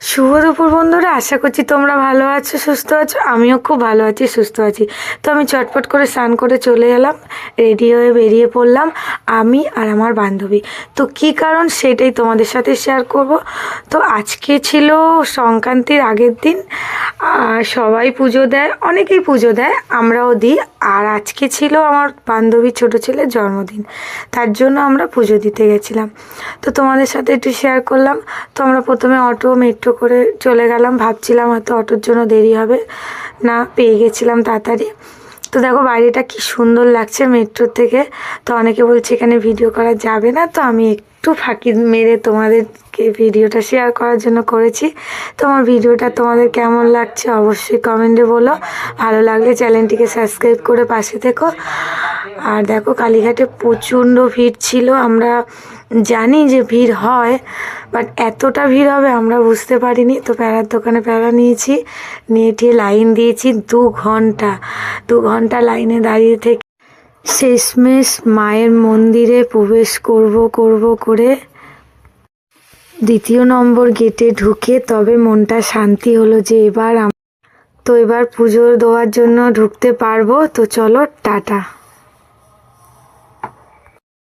শুভ দুপুর বন্ধুরা, আশা করছি তোমরা ভালো আছো, সুস্থ আছো। আমিও খুব ভালো আছি, সুস্থ আছি। তো আমি চটপট করে স্নান করে চলে এলাম, রেডি হয়ে বেরিয়ে পড়লাম আমি আর আমার বান্ধবী। তো কী কারণ সেটাই তোমাদের সাথে শেয়ার করব। তো আজকে ছিল সংক্রান্তির আগের দিন। সবাই পুজো দেয়, অনেকেই পুজো দেয়, আমরাও দিই। আর আজকে ছিল আমার বান্ধবীর ছোটো ছেলের জন্মদিন, তার জন্য আমরা পুজো দিতে গেছিলাম। তো তোমাদের সাথে একটু শেয়ার করলাম। তো আমরা প্রথমে অটো মেট্রো করে চলে গেলাম, ভাবছিলাম হয়তো অটোর জন্য দেরি হবে, না পেয়ে গেছিলাম তাড়াতাড়ি। তো দেখো বাইরেটা কি সুন্দর লাগছে মেট্রো থেকে। তো অনেকে বলছে এখানে ভিডিও করা যাবে না, তো আমি একটু ফাঁকি মেরে তোমাদেরকে ভিডিওটা শেয়ার করার জন্য করেছি। তো আমার ভিডিওটা তোমাদের কেমন লাগছে অবশ্যই কমেন্টে বলো। ভালো লাগলে চ্যানেলটিকে সাবস্ক্রাইব করে পাশে থেকো। আর দেখো কালীঘাটে প্রচণ্ড ভিড় ছিল। আমরা জানি যে ভিড় হয়, বাট এতটা ভিড় হবে আমরা বুঝতে পারিনি। তো প্যারার দোকানে প্যারা নিয়েছি, নিয়ে ঠিয়ে লাইন দিয়েছি 2 ঘন্টা লাইনে দাঁড়িয়ে থেকে শেষমেশ মায়ের মন্দিরে প্রবেশ করব করে দ্বিতীয় নম্বর গেটে ঢুকে তবে মনটা শান্তি হলো যে এবার পুজো দেওয়ার জন্য ঢুকতে পারবো। তো চলো টাটা।